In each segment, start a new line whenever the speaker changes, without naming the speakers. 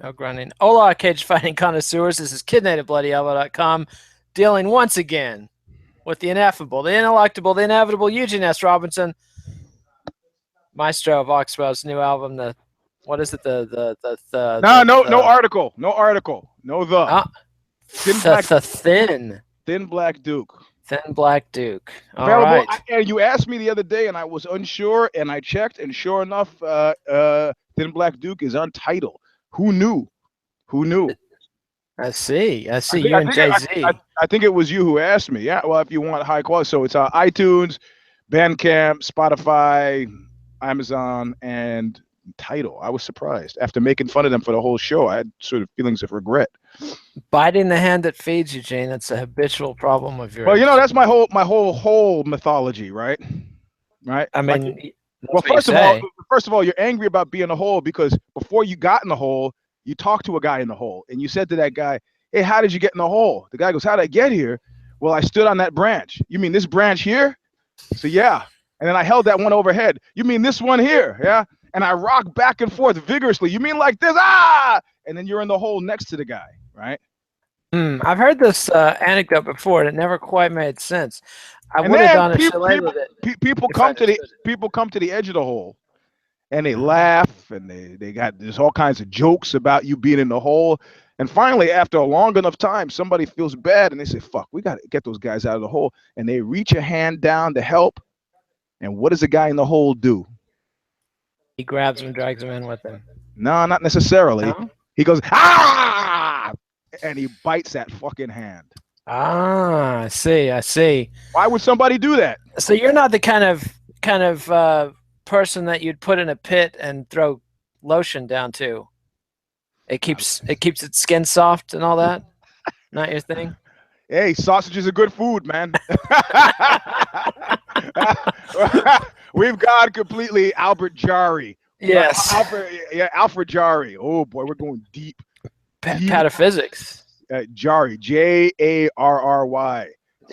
No grunting. Hola, cage fighting connoisseurs. This is KidNativeBloodyElbow.com, dealing once again with the ineffable, the ineluctable, the inevitable Eugene S. Robinson, maestro of Oxbow's new album. What is it?
No article. No Thin Black Duke.
Thin Black Duke. All
available.
right.
And you asked me the other day, and I was unsure, and I checked, and sure enough, Thin Black Duke is untitled. Who knew?
I see. You and Jay-Z.
I think it was you who asked me. Yeah. Well, if you want high quality, so it's iTunes, Bandcamp, Spotify, Amazon, and Tidal. I was surprised. After making fun of them for the whole show, I had sort of feelings of regret.
Biting the hand that feeds you, Gene. That's a habitual problem of yours.
Well, that's my whole mythology, right? Right.
I mean,
first of all, you're angry about being in a hole because before you got in the hole, you talked to a guy in the hole, and you said to that guy, "Hey, how did you get in the hole?" The guy goes, "How did I get here?" "Well, I stood on that branch." "You mean this branch here?" So yeah, and then I held that one overhead. "You mean this one here?" "Yeah." And I rock back and forth vigorously. "You mean like this?" "Ah!" And then you're in the hole next to the guy, right?
I've heard this anecdote before, and it never quite made sense. I would have done a shillelagh with it.
People come to the edge of the hole, and they laugh, and there's all kinds of jokes about you being in the hole. And finally, after a long enough time, somebody feels bad, and they say, "Fuck, we got to get those guys out of the hole." And they reach a hand down to help. And what does the guy in the hole do?
He grabs him and drags him in with him.
No, not necessarily. No? He goes, "Ah!" and he bites that fucking hand.
Ah, I see.
Why would somebody do that?
So you're not the kind of person that you'd put in a pit and throw lotion down to. It keeps its skin soft and all that. Not your thing.
Hey, sausages are good food, man. We've gone completely Albert Jari.
Yes.
Alfred Jari. Oh boy, we're going deep.
Pataphysics.
Jari, Jarry.
The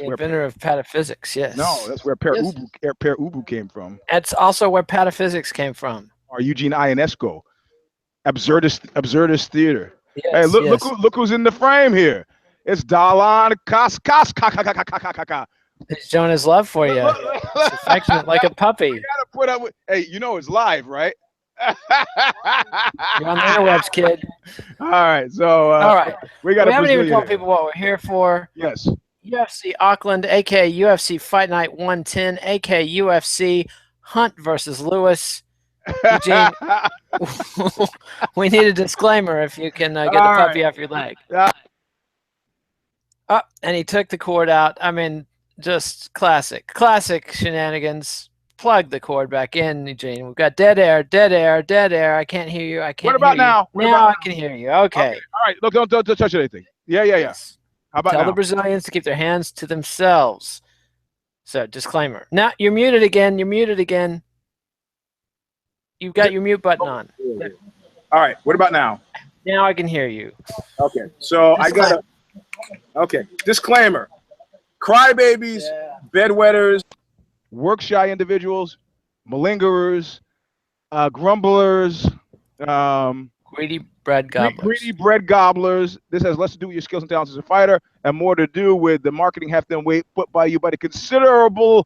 inventor of pataphysics, yes.
No, that's where Per Ubu came from.
That's also where pataphysics came from.
Or Eugene Ionesco. Absurdist theater.
Yes,
hey, look who's in the frame here. It's Dalan Kas.
He's showing his love for you. It's affectionate like a puppy.
You gotta put up with, hey, it's live, right?
You're on the interwebs, kid.
All right, so we
haven't even told people what we're here for.
Yes.
UFC Auckland, aka UFC Fight Night 110, aka UFC Hunt versus Lewis. Eugene, we need a disclaimer if you can get the puppy off your leg. Oh, and he took the cord out. I mean, just classic shenanigans. Plug the cord back in, Eugene. We've got dead air. I can't hear you.
What about now?
Now I can hear you. Okay.
All right. Look, don't touch anything. Yeah.
Yes.
How about
Tell
now?
the Brazilians to keep their hands to themselves. So, disclaimer. Now, you're muted again. You've got your mute button on.
All right. What about now?
Now I can hear you.
Okay. So disclaimer. Crybabies, bedwetters, work-shy individuals, malingerers, grumblers,
greedy bread
gobblers. This has less to do with your skills and talents as a fighter and more to do with the marketing heft and weight put by you by the considerably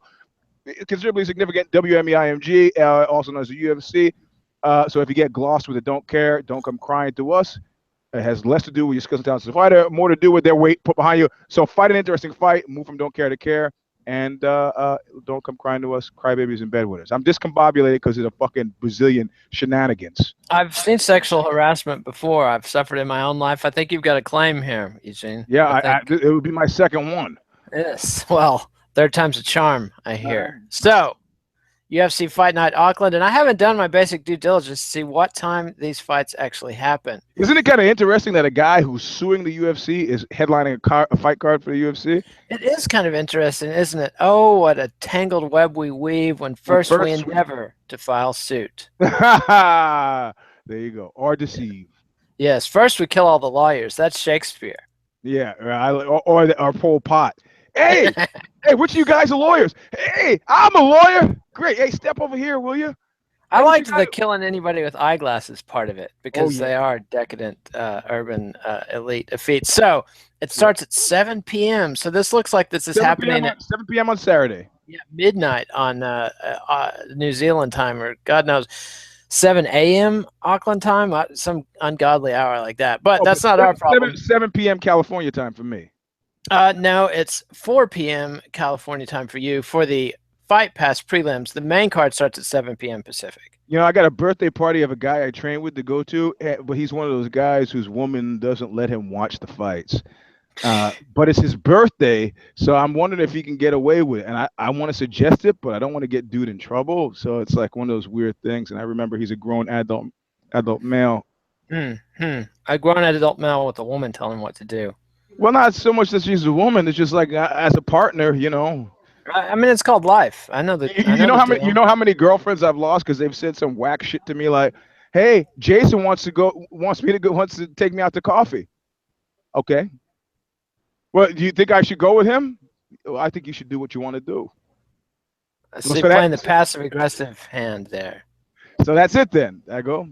significant WMEIMG, also known as the UFC. So if you get glossed with a "don't care, don't come crying to us," it has less to do with your skills and talents as a fighter, more to do with their weight put behind you. So fight an interesting fight, move from don't care to care, and don't come crying to us, crybabies and bedwetters. I'm discombobulated because of the fucking Brazilian shenanigans.
I've seen sexual harassment before. I've suffered in my own life. I think you've got a claim here, Eugene.
Yeah, it would be my second one.
Yes, well, third time's a charm, I hear. So, UFC Fight Night Auckland, and I haven't done my basic due diligence to see what time these fights actually happen.
Isn't it kind of interesting that a guy who's suing the UFC is headlining a fight card for the UFC?
It is kind of interesting, isn't it? Oh, what a tangled web we weave when first we endeavor to file suit.
There you go. Or deceive.
Yes, first we kill all the lawyers. That's Shakespeare.
Yeah, or Pol Pot. Hey, which of you guys are lawyers? Hey, I'm a lawyer. Great. Hey, step over here, will you?
I liked the killing anybody with eyeglasses part of it because
yeah.
they are decadent, urban, elite feats. So it starts at 7 p.m. So this looks like this is happening at
7 p.m. on Saturday.
Yeah, midnight on New Zealand time, or God knows, 7 a.m. Auckland time, some ungodly hour like that. But that's not our problem.
7 p.m. California time for me.
No, it's 4 p.m. California time for you for the Fight Pass prelims. The main card starts at 7 p.m. Pacific.
You know, I got a birthday party of a guy I train with to go to, but he's one of those guys whose woman doesn't let him watch the fights. But it's his birthday, so I'm wondering if he can get away with it. And I want to suggest it, but I don't want to get dude in trouble. So it's like one of those weird things. And I remember he's a grown adult male.
A grown adult male with a woman telling him what to do.
Well, not so much that she's a woman. It's just like as a partner, you know.
I mean, it's called life. I know that.
You know how many girlfriends I've lost because they've said some whack shit to me like, "Hey, Jason wants to take me out to coffee." Okay. Well, do you think I should go with him? Well, I think you should do what you want to do.
So you're playing the passive aggressive hand there.
So that's it then. I go.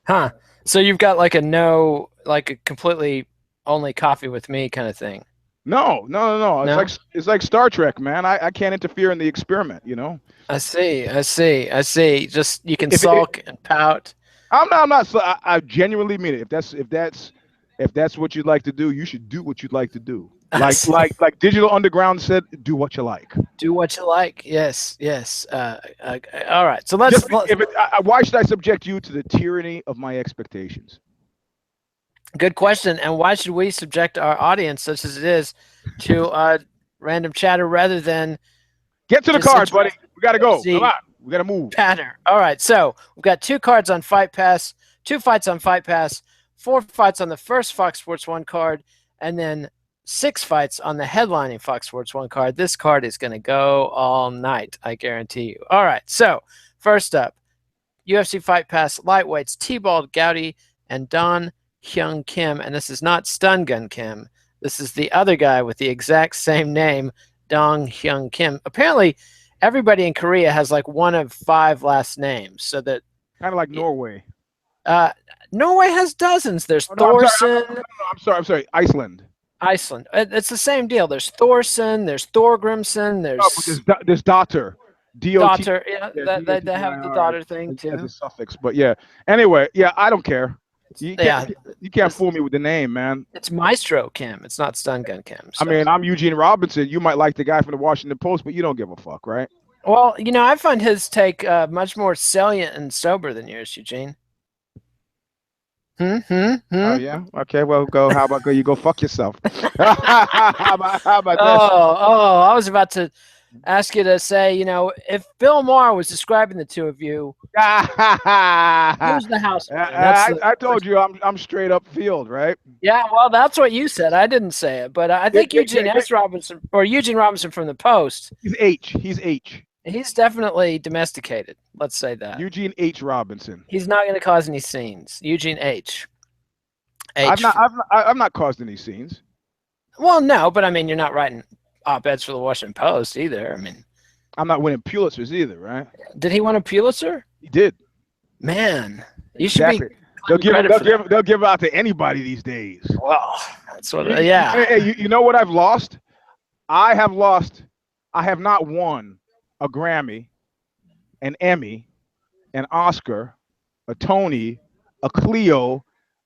Huh. So you've got like a completely only coffee with me kind of thing.
No. It's like Star Trek, man. I can't interfere in the experiment, you know.
I see. Just you can sulk and pout.
I'm not. I genuinely mean it. If that's what you'd like to do, you should do what you'd like to do. Like Digital Underground said, do what you like.
Do what you like. Yes. All right. So let's.
Why should I subject you to the tyranny of my expectations?
Good question. And why should we subject our audience, such as it is, to random chatter rather than
get to the cards, buddy? We gotta go. Come on, we gotta move.
Chatter. All right. So we've got 2 cards on Fight Pass, 2 fights on Fight Pass, 4 fights on the first Fox Sports 1 card, and then 6 fights on the headlining Fox Sports 1 card. This card is going to go all night, I guarantee you. All right. So first up, UFC Fight Pass lightweights Thibault, Gouti, and Don Hyun Kim, and this is not Stun Gun Kim. This is the other guy with the exact same name, Dong Hyun Kim. Apparently, everybody in Korea has like one of 5 last names, so that
kind of like Norway.
Norway has dozens. There's Thorson.
I'm sorry. Iceland.
It's the same deal. There's Thorson. There's Thorgrimson.
There's daughter.
Daughter. Yeah, they have the daughter thing too.
That's a suffix, but yeah. Anyway, yeah, I don't care. You can't fool me with the name, man.
It's Maestro Kim. It's not Stun Gun Kim. So.
I mean, I'm Eugene Robinson. You might like the guy from the Washington Post, but you don't give a fuck, right?
Well, you know, I find his take much more salient and sober than yours, Eugene.
Oh yeah. Okay. Well, go. How about you go fuck yourself? how about that?
I was about to ask you to say, you know, if Bill Maher was describing the two of you, who's the house?
I told you I'm straight up field, right?
Yeah. Well, that's what you said. I didn't say it, but I think Eugene Robinson from the Post.
He's H.
He's definitely domesticated. Let's say that.
Eugene H. Robinson.
He's not going to cause any scenes. Eugene H.
I've not caused any scenes.
Well, no, but I mean, you're not writing op-eds for the Washington Post either. I mean,
I'm not winning Pulitzers either, right?
Did he win a Pulitzer?
He did.
Man, you should be.
They'll give out to anybody these days.
Well, that's what. Yeah.
You know what I've lost? I have not won a Grammy, an Emmy, an Oscar, a Tony, a Clio,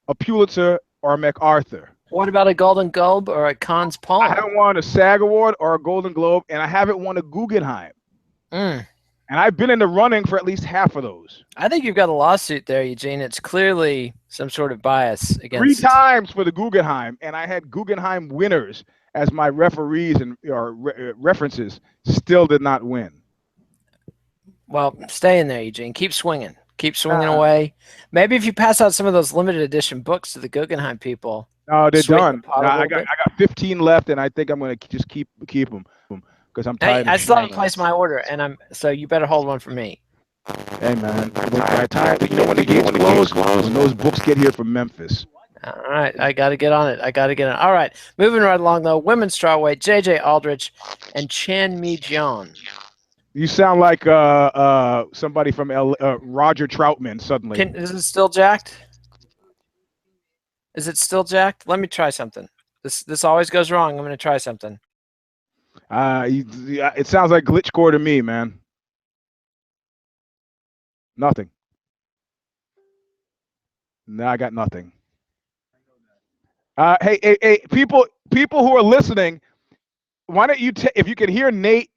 a Pulitzer, or a MacArthur.
What about a Golden Globe or a Cannes Palm?
I haven't won a SAG Award or a Golden Globe, and I haven't won a Guggenheim. And I've been in the running for at least half of those.
I think you've got a lawsuit there, Eugene. It's clearly some sort of bias against.
3 times for the Guggenheim, and I had Guggenheim winners as my referees and references. Still did not win.
Well, stay in there, Eugene. Keep swinging. Keep swinging away. Maybe if you pass out some of those limited edition books to the Guggenheim people.
Oh, they're done. I got 15 left, and I think I'm going to just keep them because I'm tired.
Hey, I still haven't placed my order, and so you better hold one for me.
Hey, man. I'm tired. You know when the gates close? When those books get here from Memphis.
All right. I got to get on it. All right. Moving right along, though. Women's strawweight, JJ Aldrich and Chan Mi Jeon.
You sound like somebody from Roger Troutman suddenly.
Is it still jacked? Is it still jacked? Let me try something. This always goes wrong. I'm going to try something.
It sounds like glitch core to me, man. Nothing. No, I got nothing. Hey, people who are listening, why don't you, if you can hear Nate,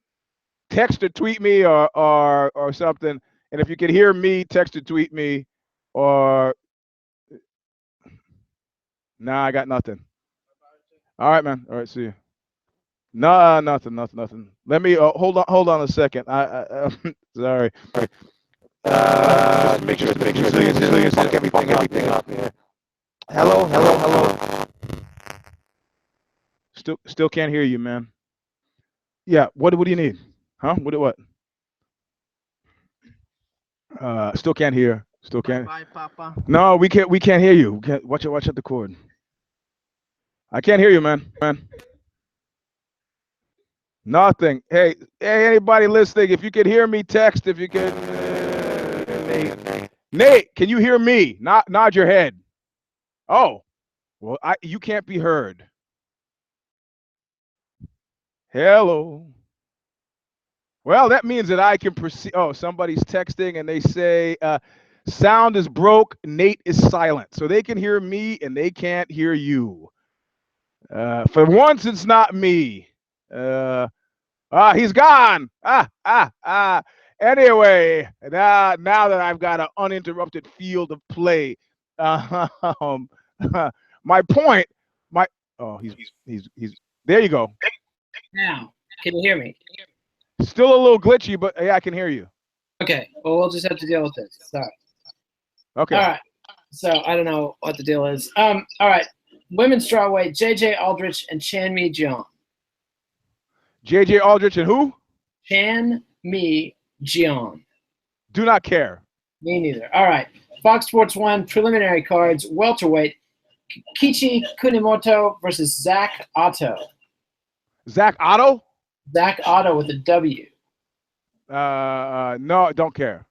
text or tweet me or something. And if you can hear me, text or tweet me or. Nah, I got nothing. All right, man. All right, see you. No, nothing. Let me hold on a second. Sorry. Just make sure fuck everything up here. Hello. Still can't hear you, man. Yeah. What do you need? Huh? What? Still can't hear. Still can't.
Bye, Papa.
No, we can't hear you. Watch out the cord. I can't hear you, man. Nothing. Hey, anybody listening? If you can hear me, text. If you can, Nate, can you hear me? Nod your head. Oh, well, you can't be heard. Hello. Well, that means that I can proceed. Oh, somebody's texting and they say, sound is broke, Nate is silent. So they can hear me and they can't hear you. For once, it's not me. He's gone. Anyway, now that I've got an uninterrupted field of play, my point, he's there you go.
Now, can you hear me?
Still a little glitchy, but yeah, I can hear you.
Okay, well, we'll just have to deal with this. Sorry.
Okay.
All right. So I don't know what the deal is. All right. Women's strawweight, JJ Aldrich and Chanmi Jeon.
JJ Aldrich and who?
Chanmi Jeon.
Do not care.
Me neither. All right. Fox Sports 1 preliminary cards, welterweight, Kiichi Kunimoto versus Zach Ottow.
Zach Ottow?
Zach Ottow with a W.
No, don't care.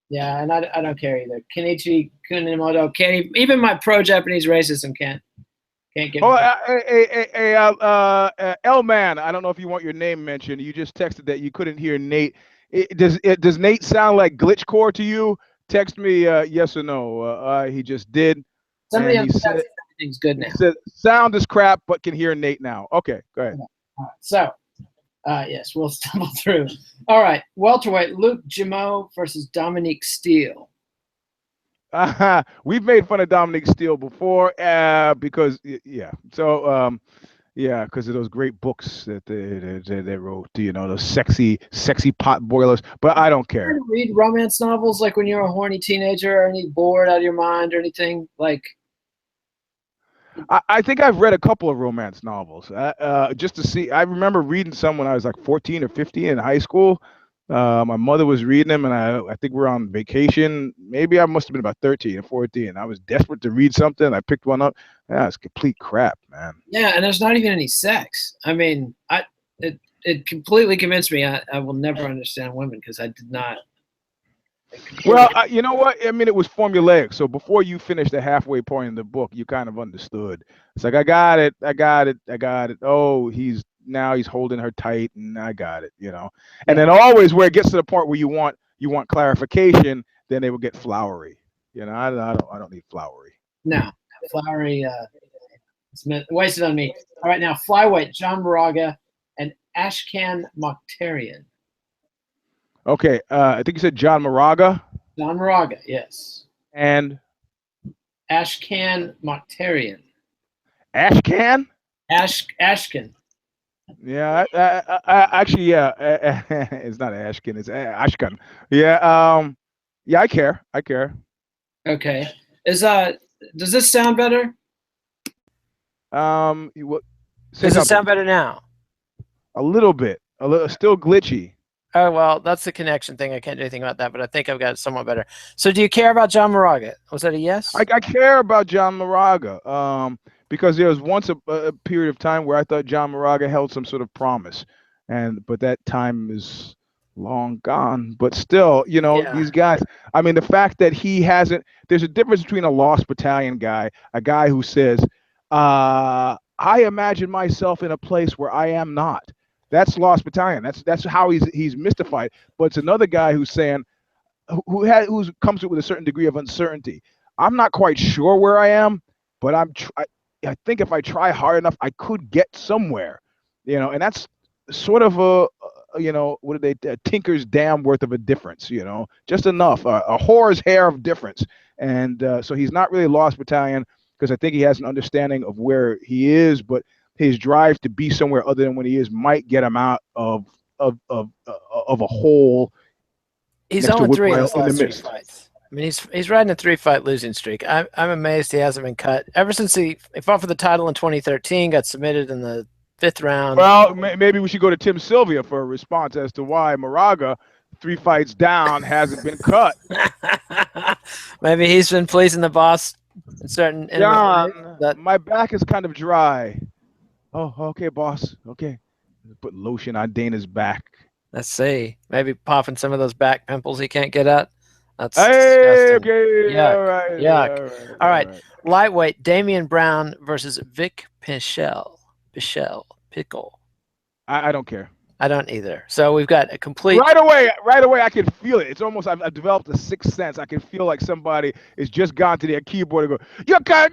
Yeah, and I don't care either. Kiichi Kunimoto can't even my pro-Japanese racism can't get.
Oh, L man, I don't know if you want your name mentioned. You just texted that you couldn't hear Nate. Does Nate sound like glitch core to you? Text me yes or no. He just did.
Somebody else said everything's good now.
He said sound is crap, but can hear Nate now. Okay, go ahead.
All right, so, yes, we'll stumble through. All right, welterweight, Luke Jumeau versus Dominique Steele.
We've made fun of Dominique Steele before because, yeah. So, yeah, because of those great books that they wrote, those sexy pot boilers. But I don't care.
You read romance novels like when you're a horny teenager or any bored out of your mind or anything like.
I think I've read a couple of romance novels just to see. I remember reading some when I was like 14 or 15 in high school. My mother was reading them, and I think we were on vacation. Maybe I must have been about 13 or 14. I was desperate to read something. I picked one up. Yeah, it's complete crap, man.
Yeah, and there's not even any sex. I mean, it completely convinced me I will never understand women because I did not.
Well, you know what? I mean, it was formulaic. So before you finished the halfway point in the book, you kind of understood. It's like, I got it. Oh, he's holding her tight, and I got it, And then always where it gets to the point where you want clarification, then they will get flowery. I don't need flowery.
No, flowery. It's wasted on me. All right, now flyweight, John Moraga and Ashkan Mokhtarian.
Okay, I think you said John Moraga.
John Moraga, yes.
And
Ashkan Mokhtarian.
Ashkan?
Ashkan.
Yeah, actually, yeah, it's not Ashkan, it's Ashkan. Yeah, yeah, I care.
Okay, does this sound better?
Does
it sound better now?
A little bit, still glitchy.
Oh, well, that's the connection thing. I can't do anything about that, but I think I've got it somewhat better. So do you care about John Moraga? Was that a yes?
I care about John Moraga because there was once a period of time where I thought John Moraga held some sort of promise, but that time is long gone. But still, you know,
Yeah.
these guys. I mean, the fact that he hasn't. There's a difference between a lost battalion guy, a guy who says, "I imagine myself in a place where I am not." That's lost battalion. That's how he's mystified. But it's another guy who's saying, who comes with a certain degree of uncertainty. I'm not quite sure where I am, but I think if I try hard enough, I could get somewhere, you know. And that's sort of you know, what are they? A tinker's dam worth of a difference, you know, just enough, a whore's hair of difference. And so he's not really lost battalion because I think he has an understanding of where he is, but his drive to be somewhere other than when he is might get him out of a hole.
He's
Next to
0-3 in
Woodpile
his
in the
last 3
midst.
fights. I mean, he's riding a 3-fight losing streak. I'm amazed he hasn't been cut ever since he fought for the title in 2013. Got submitted in the 5th round.
Well, maybe we should go to Tim Sylvia for a response as to why Moraga, 3 fights down, hasn't been cut.
Maybe he's been pleasing the boss in certain.
John, my back is kind of dry. Oh, okay, boss. Okay, put lotion on Dana's back.
Let's see. Maybe popping some of those back pimples he can't get at. That's
Hey,
disgusting.
okay,
Yuck.
all right,
Yuck. All right. Lightweight Damien Brown versus Vic Pichel. Pickle.
I don't care.
I don't either. So we've got a complete.
Right away, I can feel it. It's almost I've developed a sixth sense. I can feel like somebody has just gone to their keyboard and go,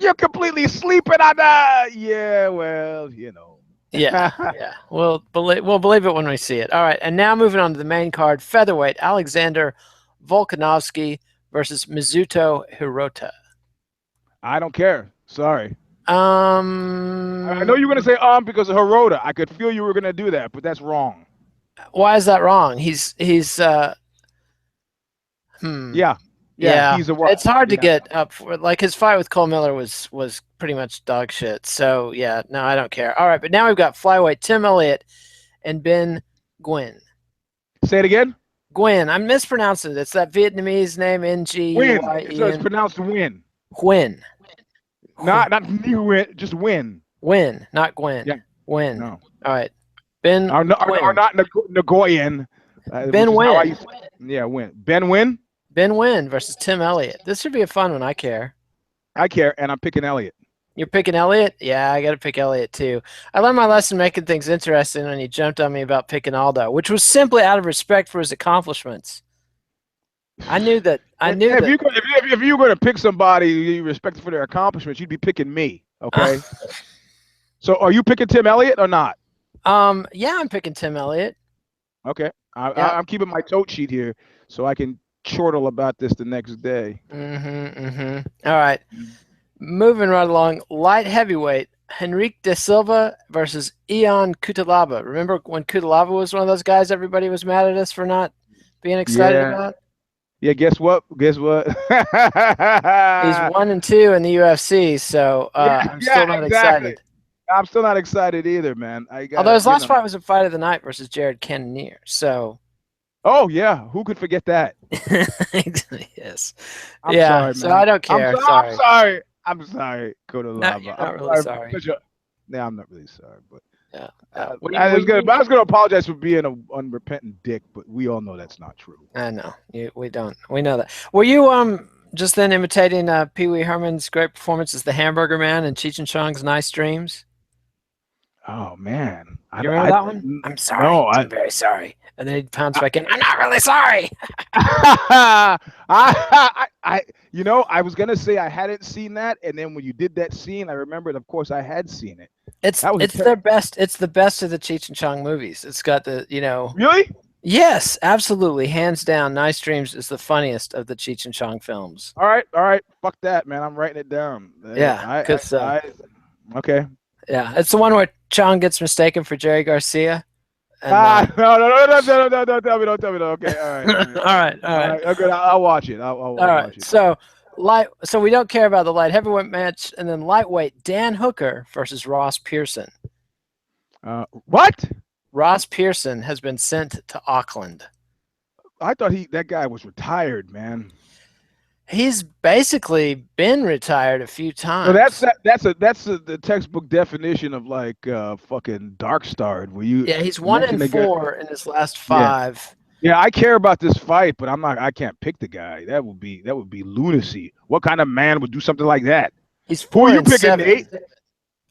"You're completely sleeping on that." Yeah, well, you know.
Yeah. We'll believe it when we see it. All right, and now moving on to the main card, featherweight Alexander Volkanovski versus Mizuto Hirota.
I don't care. Sorry.
I
know you're gonna say because of Hirota. I could feel you were gonna do that, but that's wrong.
Why is that wrong? He's
Yeah. He's a what?
It's hard to get up for. Like his fight with Cole Miller was pretty much dog shit. So yeah, no, I don't care. All right, but now we've got flyweight Tim Elliott and Ben Nguyen.
Say it again.
Nguyen. I'm mispronouncing it. It's that Vietnamese name, Nguyen.
So it's pronounced Win.
Nguyen.
Not Nguyen, just Win.
Win, not Gwen.
Yeah.
Win.
No.
All right. Ben
Are not Nagoyan.
Ben Nguyen.
Yeah, Win. Ben Nguyen?
Ben Nguyen versus Tim Elliott. This should be a fun one. I care.
I care, and I'm picking Elliott.
You're picking Elliott? Yeah, I got to pick Elliott too. I learned my lesson making things interesting when he jumped on me about picking Aldo, which was simply out of respect for his accomplishments. I knew that.
If you were going to pick somebody you respect for their accomplishments, you'd be picking me. Okay. So, are you picking Tim Elliott or not?
Yeah, I'm picking Tim Elliott.
Okay. I'm keeping my tote sheet here so I can chortle about this the next day.
All right. Moving right along, light heavyweight Henrique de Silva versus Jeon Cutelaba. Remember when Cutelaba was one of those guys everybody was mad at us for not being excited about?
Yeah, guess what? He's
1-2 in the UFC, so I'm still not excited.
I'm still not excited either, man.
Although his last fight was a fight of the night versus Jared Cannonier, so.
Oh yeah, who could forget that?
Yes.
I'm sorry, man.
So I don't care.
I'm sorry, Cutelaba.
You're not really sorry.
Yeah, I'm not really sorry, but
yeah.
I was gonna apologize for being an unrepentant dick, but we all know that's not true.
I know. We don't. We know that. Were you just then imitating Pee Wee Herman's great performance as the Hamburger Man and Cheech and Chong's Nice Dreams?
Oh man,
You remember that one? I'm sorry.
No,
I'm very sorry. And then he'd pounce back in. I'm not really sorry.
I was gonna say I hadn't seen that, and then when you did that scene, I remembered. Of course, I had seen it.
It's their best. It's the best of the Cheech and Chong movies. It's got the
Really?
Yes, absolutely, hands down. Nice Dreams is the funniest of the Cheech and Chong films.
All right. Fuck that, man. I'm writing it down.
Yeah,
okay.
Yeah, it's the one where Chong gets mistaken for Jerry Garcia. And,
no, don't tell me. Okay, all right.
all right.
Okay, I'll watch it. I'll watch it.
So we don't care about the light heavyweight match, and then lightweight Dan Hooker versus Ross Pearson.
What?
Ross Pearson has been sent to Auckland.
I thought that guy was retired, man.
He's basically been retired a few times.
So that's the textbook definition of like fucking dark starred. Where you?
Yeah, he's 1-4 in his last 5.
Yeah, I care about this fight, but I can't pick the guy. That would be lunacy. What kind of man would do something like that?
He's
Who are you
4-7.
picking, Nate?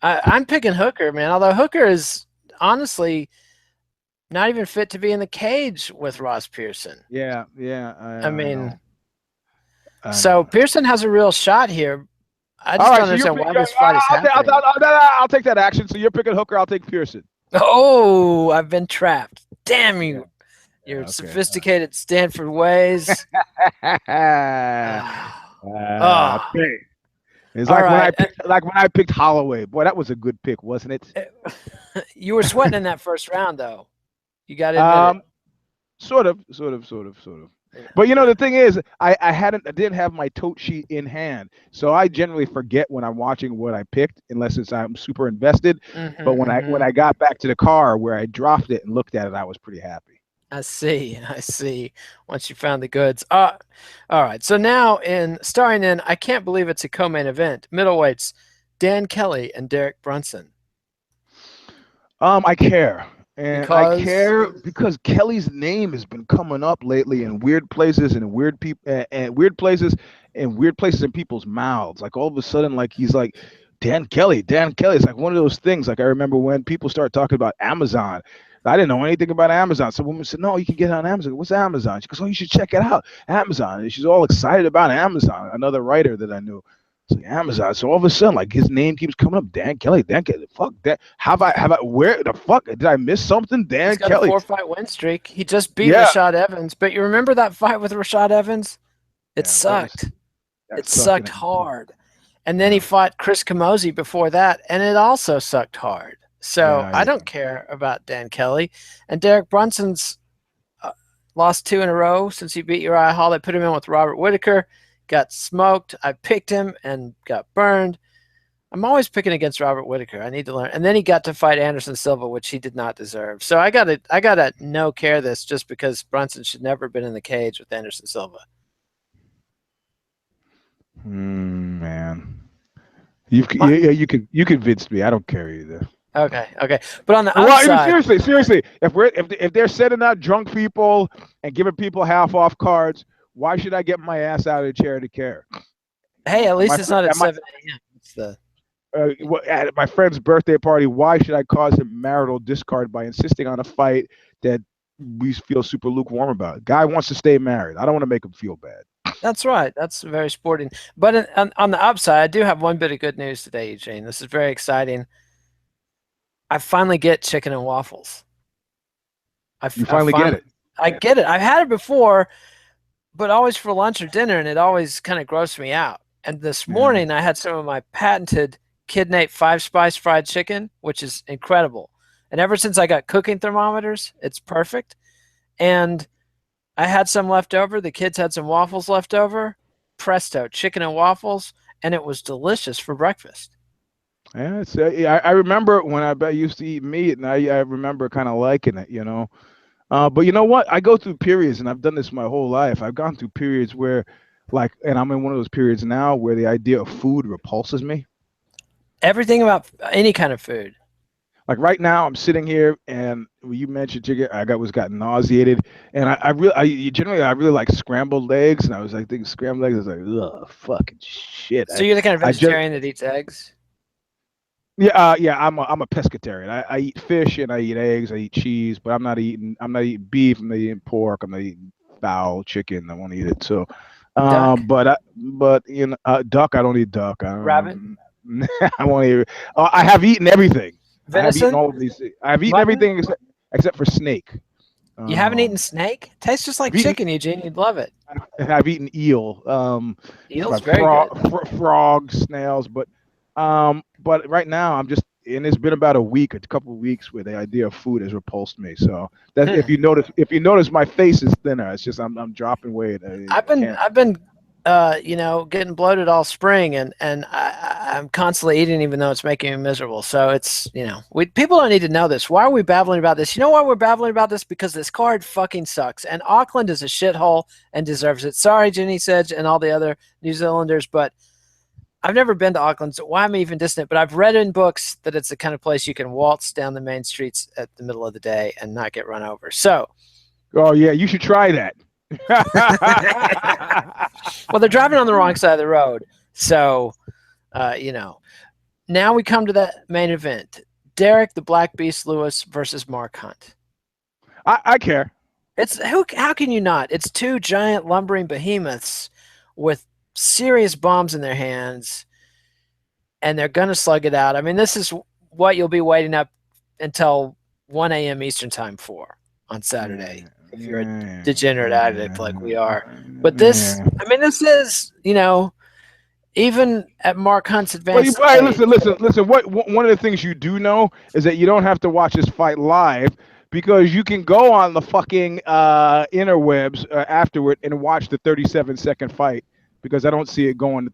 I'm picking Hooker, man. Although Hooker is honestly not even fit to be in the cage with Ross Pearson.
Yeah.
I mean,
I
so
know.
Pearson has a real shot here. I just
All right,
don't
so you're
understand why this fight is happening.
I'll take that action. So you're picking Hooker. I'll take Pearson.
Oh, I've been trapped. Damn you. Your
Okay.
sophisticated Stanford ways.
Okay. It's
All
like
right.
when I picked Holloway. Boy, that was a good pick, wasn't it?
You were sweating in that first round, though. You got to admit it.
Sort of. But you know, the thing is, I didn't have my tote sheet in hand, so I generally forget when I'm watching what I picked, unless I'm super invested. But when I got back to the car where I dropped it and looked at it, I was pretty happy.
I see. Once you found the goods. All right. So now starring in, I can't believe it's a co-main event. Middleweights, Dan Kelly and Derrick Brunson.
I care. And
Because?
I care because Kelly's name has been coming up lately in weird places and weird people and weird places in people's mouths. Like all of a sudden, like he's like Dan Kelly. It's like one of those things. Like I remember when people start talking about Amazon. I didn't know anything about Amazon. Some woman said, "No, you can get it on Amazon." What's Amazon? She goes, "Oh, you should check it out, Amazon." And she's all excited about Amazon. Another writer that I knew. It's like Amazon. So all of a sudden, like his name keeps coming up. Dan Kelly. Fuck that. Have I? Where the fuck did I miss something? Dan
He's got
Kelly.
a 4-fight win streak. He just beat Rashad Evans. But you remember that fight with Rashad Evans? It sucked. It sucked hard. And then he fought Chris Camozzi before that, and it also sucked hard. So I don't care about Dan Kelly. And Derrick Brunson's lost 2 in a row since he beat Uriah Hall. They put him in with Robert Whitaker. Got smoked. I picked him and got burned. I'm always picking against Robert Whitaker. I need to learn. And then he got to fight Anderson Silva, which he did not deserve. So I gotta no care this just because Brunson should never have been in the cage with Anderson Silva.
Man, you convinced me. I don't care either.
Okay. But on the upside,
seriously, if they're sending out drunk people and giving people half off cards, why should I get my ass out of the chair to care?
Hey, at least it's not at 7 a.m. It's the
at my friend's birthday party. Why should I cause him marital discard by insisting on a fight that we feel super lukewarm about? Guy wants to stay married. I don't want to make him feel bad.
That's right. That's very sporting. But on the upside, I do have one bit of good news today, Eugene. This is very exciting. I finally get chicken and waffles.
You finally get it.
I get it. I've had it before, but always for lunch or dinner, and it always kind of grossed me out. And this morning, I had some of my patented Kidnate 5-spice fried chicken, which is incredible. And ever since I got cooking thermometers, it's perfect. And I had some left over. The kids had some waffles left over. Presto, chicken and waffles, and it was delicious for breakfast.
Yeah, I remember when I used to eat meat, and I remember kind of liking it, you know. But you know what? I go through periods, and I've done this my whole life. I've gone through periods where, and I'm in one of those periods now where the idea of food repulses me.
Everything about any kind of food.
Like right now, I'm sitting here, and when you mentioned chicken, I got nauseated, and I really like scrambled eggs, and I was like thinking scrambled eggs. I was like, ugh, fucking shit.
So you're the kind of vegetarian that eats eggs?
Yeah, I'm a pescatarian. I eat fish and I eat eggs. I eat cheese, but I'm not eating beef. I'm not eating pork. I'm not eating fowl, chicken. I won't eat it. So, but you know, duck. I don't eat duck.
Rabbit.
I won't eat. I have eaten everything.
Venison?
I have eaten all of these. I've eaten everything except for snake.
You haven't eaten snake? Tastes just like chicken, Eugene. You'd love it.
And I've eaten eel.
Eel's very good.
Frogs, snails, but right now I'm just, and it's been about a couple of weeks where the idea of food has repulsed me. So that if you notice my face is thinner, it's just I'm dropping weight.
I've been getting bloated all spring, and I'm constantly eating even though it's making me miserable. So it's, people don't need to know this. Why are we babbling about this? You know why we're babbling about this? Because this card fucking sucks, and Auckland is a shithole and deserves it. Sorry, Jenny Sedge and all the other New Zealanders, but I've never been to Auckland, so why am I even distant? But I've read in books that it's the kind of place you can waltz down the main streets at the middle of the day and not get run over. So
Oh yeah, you should try that.
Well, they're driving on the wrong side of the road, so Now we come to that main event: Derrick the Black Beast Lewis versus Mark Hunt.
I care.
It's how can you not? It's two giant lumbering behemoths with serious bombs in their hands, and they're gonna slug it out. I mean, this is what you'll be waiting up until 1 a.m. Eastern time for on Saturday if you're a degenerate addict like we are. But this, I mean, this is even at Mark Hunt's advanced
Well,
age.
listen. One of the things you do know is that you don't have to watch this fight live, because you can go on the fucking interwebs afterward and watch the 37-second fight, because I don't see it going.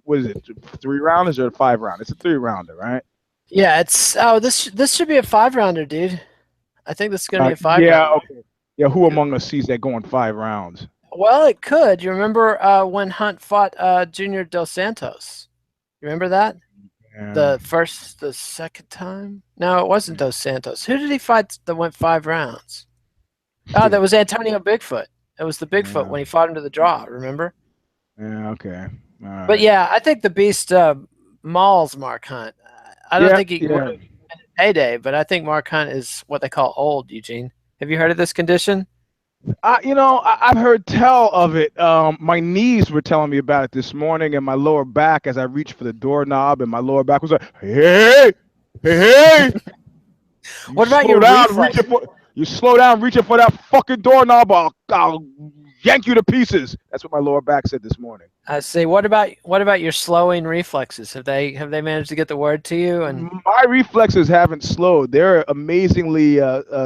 What is it? 3 rounders or a 5 round? It's a 3-rounder, right?
Yeah, it's this should be a 5-rounder, dude. I think this is gonna be a 5-rounder.
Yeah, okay. Yeah, who among us sees that going 5 rounds?
Well, it could. You remember when Hunt fought Junior Dos Santos? You remember that?
Yeah.
The second time? No, it wasn't Dos Santos. Who did he fight that went 5 rounds? Oh, that was Antonio Bigfoot. It was the Bigfoot when he fought him to the draw, remember?
Yeah, okay. All right.
But yeah, I think the Beast mauls Mark Hunt. I don't think he can win in heyday, but I think Mark Hunt is what they call old, Eugene. Have you heard of this condition?
I've heard tell of it. My knees were telling me about it this morning, and my lower back, as I reached for the doorknob, and my lower back was like, hey.
What about your reflex?
You slow down, reaching for that fucking doorknob, I'll yank you to pieces. That's what my lower back said this morning.
I see. What about your slowing reflexes? Have they managed to get the word to you? And
my reflexes haven't slowed. They're amazingly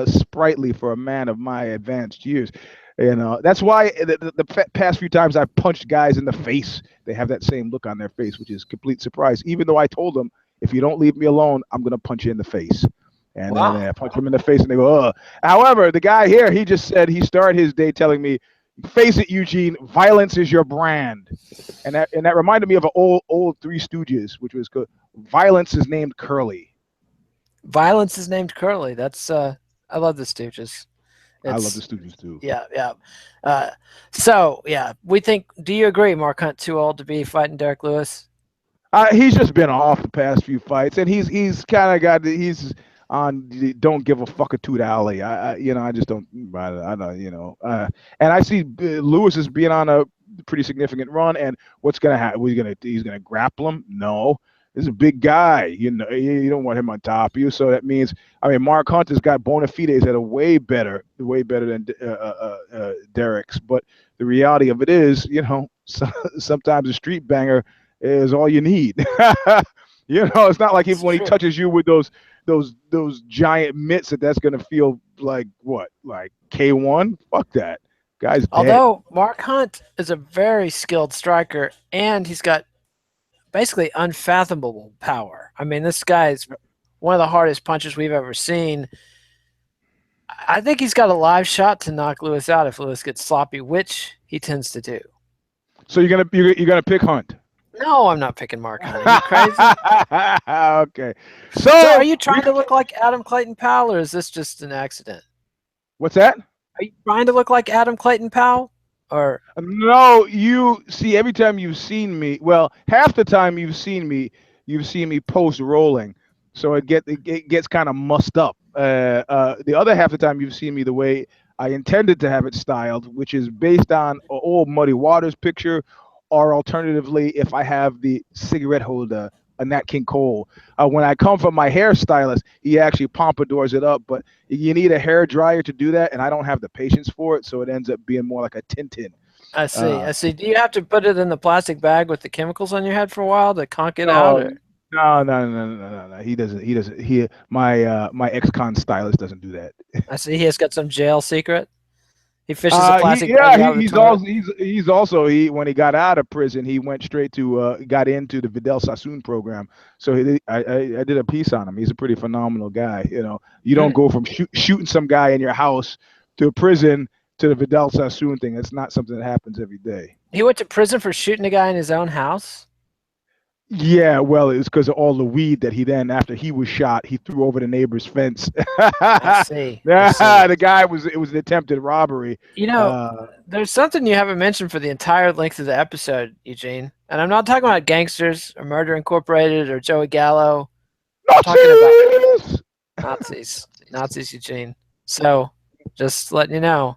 sprightly for a man of my advanced years. That's why the past few times I've punched guys in the face, they have that same look on their face, which is complete surprise. Even though I told them, if you don't leave me alone, I'm gonna punch you in the face. And then I punch them in the face, and they go, ugh. However, the guy here, he just said he started his day telling me, face it, Eugene, violence is your brand. And that reminded me of an old Three Stooges, which was good. Violence is named Curly.
Violence is named Curly. That's I love the Stooges.
I love the Stooges too.
Yeah. So yeah, we think. Do you agree, Mark Hunt too old to be fighting Derrick Lewis?
He's just been off the past few fights, and he's kind of got he's on don't give a fuck a toot alley. I just don't. I don't. And I see Lewis is being on a pretty significant run, and what's gonna happen? He's gonna grapple him? No. This is a big guy. You don't want him on top of you. So that means, Mark Hunt has got bona fides that are way better than Derrick's. But the reality of it is, sometimes a street banger is all you need. It's not like when he touches you with those giant mitts that's gonna feel like what, like K1? Fuck that. Guy's dead.
Although Mark Hunt is a very skilled striker, and he's got basically unfathomable power. I mean, this guy's one of the hardest punchers we've ever seen. I think he's got a live shot to knock Lewis out if Lewis gets sloppy, which he tends to do.
So you're gonna pick Hunt?
No, I'm not picking Mark Hunt. Are you crazy?
Okay.
So are you trying to look like Adam Clayton Powell, or is this just an accident?
What's that?
Are you trying to look like Adam Clayton Powell? Or
no, you see, every time you've seen me, well, half the time you've seen me post rolling, so it gets kind of mussed up. The other half of the time you've seen me the way I intended to have it styled, which is based on an old Muddy Waters picture, or alternatively, if I have the cigarette holder, a Nat King Cole. When I come from my hairstylist, he actually pompadours it up, but you need a hair dryer to do that, and I don't have the patience for it, so it ends up being more like a Tintin.
I see. Do you have to put it in the plastic bag with the chemicals on your head for a while to conk it out? Or?
No. He doesn't. My ex-con stylist doesn't do that.
I see. He has got some jail secret. He fishes a plastic bag out of the toilet.
When he got out of prison, he went straight to got into the Vidal Sassoon program. So I did a piece on him. He's a pretty phenomenal guy. You don't go from shooting some guy in your house to prison to the Vidal Sassoon thing. It's not something that happens every day.
He went to prison for shooting a guy in his own house?
Yeah, well, it's because of all the weed that he then, after he was shot, he threw over the neighbor's fence.
I see.
The guy it was an attempted robbery.
You know, there's something you haven't mentioned for the entire length of the episode, Eugene. And I'm not talking about gangsters or Murder Incorporated or Joey Gallo. I'm talking about Nazis, Eugene. So, just letting you know.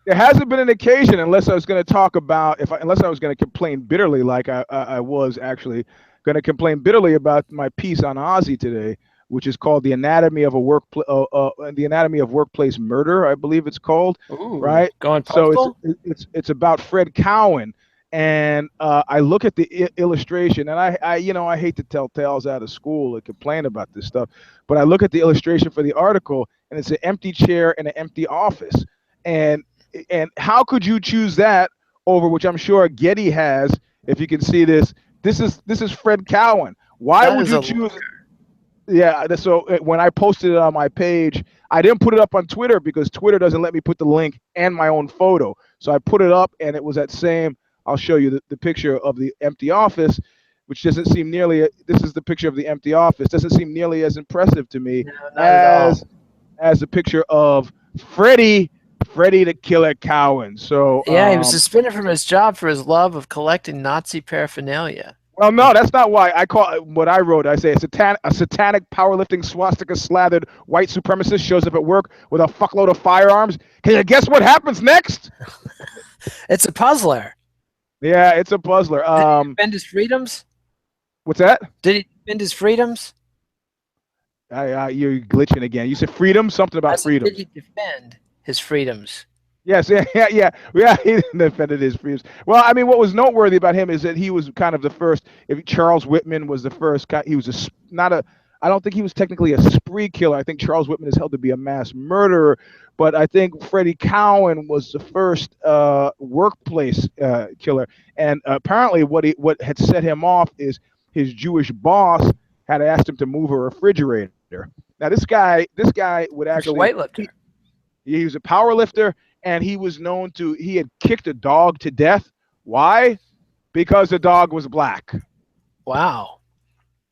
There hasn't been an occasion, unless I was going to talk about, unless I was going to complain bitterly, like I was actually going to complain bitterly about my piece on Ozzy today, which is called "The Anatomy of Workplace Murder," I believe it's called.
Ooh,
right?
Going postal?
So it's about Fred Cowan, and I look at the illustration, and I hate to tell tales out of school and complain about this stuff, but I look at the illustration for the article, and it's an empty chair and an empty office, and how could you choose that over, which I'm sure Getty has, if you can see this. This is Fred Cowan. Why would you choose? Yeah, so when I posted it on my page, I didn't put it up on Twitter because Twitter doesn't let me put the link and my own photo. So I put it up, and it was that same. I'll show you the picture of the empty office, which doesn't seem nearly. This is the picture of the empty office. Doesn't seem nearly as impressive to me as the picture of Freddie the Killer Cowan. So
yeah, he was suspended from his job for his love of collecting Nazi paraphernalia.
Well, no, that's not why. I call it what I wrote. I say a satanic powerlifting swastika slathered white supremacist shows up at work with a fuckload of firearms. Can you guess what happens next?
It's a puzzler.
Yeah, it's a puzzler.
Did he defend his freedoms?
What's that?
Did he defend his freedoms?
You're glitching again. You said freedom? Something about freedom.
Did he defend his freedoms?
Yes, yeah. He defended his freedoms. Well, I mean, what was noteworthy about him is that he was kind of the first. If Charles Whitman was the first, he was I don't think he was technically a spree killer. I think Charles Whitman is held to be a mass murderer, but I think Freddie Cowan was the first workplace killer. And apparently, what had set him off is his Jewish boss had asked him to move a refrigerator. Now, this guy would actually.
He's a weightlifter.
He was a power lifter. And he was known to, he had kicked a dog to death. Why? Because the dog was black.
Wow.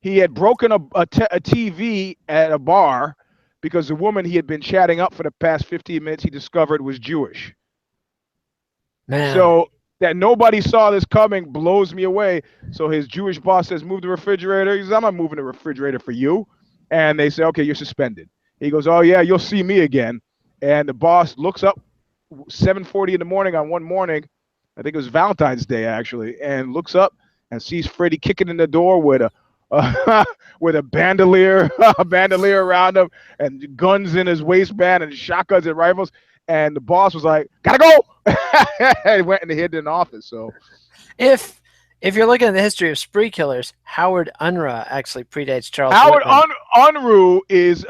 He had broken a TV at a bar because the woman he had been chatting up for the past 15 minutes he discovered was Jewish.
Man.
So that nobody saw this coming blows me away. So his Jewish boss says, move the refrigerator. He says, I'm not moving the refrigerator for you. And they say, okay, you're suspended. He goes, oh, yeah, you'll see me again. And the boss looks up 7:40 in the morning on one morning, I think it was Valentine's Day actually, and looks up and sees Freddie kicking in the door with a bandolier around him and guns in his waistband and shotguns and rifles. And the boss was like, "Gotta go!" He went and hid in an office. So,
if you're looking at the history of spree killers, Howard Unruh actually predates Charles.
Howard Unruh is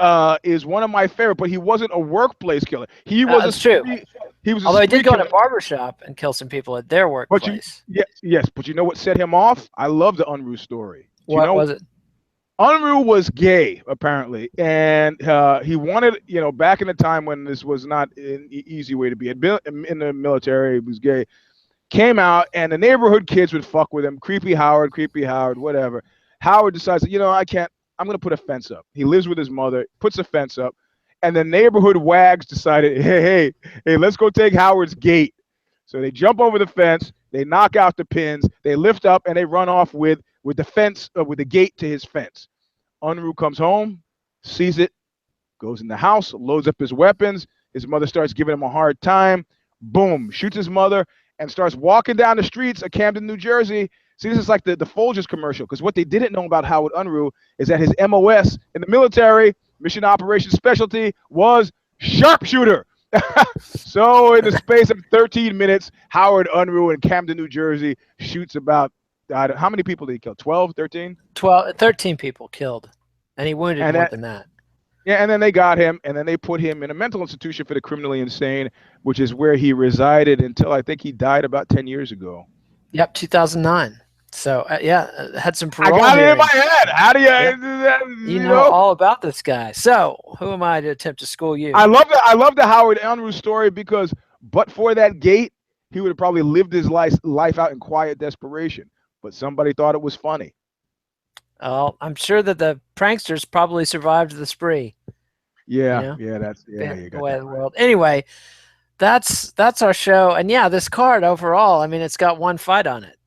one of my favorite, but he wasn't a workplace killer. He was
that's true.
He was.
Although he did go in a barbershop and kill some people at their workplace.
Yes, but you know what set him off? I love the Unruh story.
What was it?
Unruh was gay, apparently, and he wanted, back in the time when this was not an easy way to be. In the military, he was gay. Came out, and the neighborhood kids would fuck with him. Creepy Howard, whatever. Howard decides, I can't. I'm going to put a fence up. He lives with his mother, puts a fence up, and the neighborhood wags decided, hey, let's go take Howard's gate. So they jump over the fence, they knock out the pins, they lift up, and they run off with the fence, with the gate to his fence. Unruh comes home, sees it, goes in the house, loads up his weapons. His mother starts giving him a hard time. Boom, shoots his mother and starts walking down the streets of Camden, New Jersey. See, this is like the Folgers commercial, because what they didn't know about Howard Unruh is that his MOS in the military, Mission Operations Specialty, was sharpshooter. So in the space of 13 minutes, Howard Unruh in Camden, New Jersey, shoots about, how many people did he kill? 12, 13?
13 people killed, and he wounded more than that.
Yeah, and then they got him, and then they put him in a mental institution for the criminally insane, which is where he resided until I think he died about 10 years ago.
Yep, 2009. So, had some parole.
I got
hearings.
it in my head. How do you,
you know all about this guy. So, who am I to attempt to school you?
I love the Howard Unruh story, because but for that gate, he would have probably lived his life out in quiet desperation. But somebody thought it was funny.
Well, I'm sure that the pranksters probably survived the spree.
Yeah,
You know?
yeah, that's yeah.
Being
You
the
got
way
that
of the
right.
world. Anyway, that's our show. And yeah, this card overall, I mean, it's got one fight on it.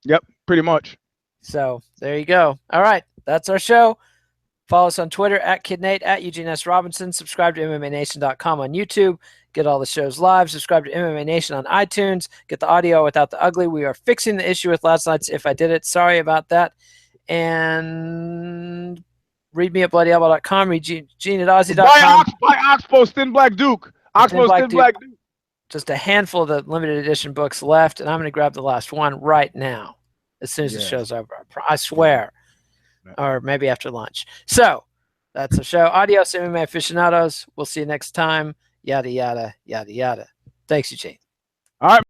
Yep, pretty much.
So there you go. All right, that's our show. Follow us on Twitter at KidNate, at Eugene S. Robinson. Subscribe to MMANation.com on YouTube. Get all the shows live. Subscribe to MMA Nation on iTunes. Get the audio without the ugly. We are fixing the issue with last night's If I Did It. Sorry about that. And read me at bloodyelbow.com. Read Gene at Aussie.com.
Buy Oxbow, Thin Black Duke. Oxbow, Thin Black Duke.
Just a handful of the limited edition books left, and I'm going to grab the last one right now as soon as the show's over. I swear. Or maybe after lunch. So that's the show. Adios, MMA aficionados. We'll see you next time. Yada, yada, yada, yada. Thanks, Eugene.
All right.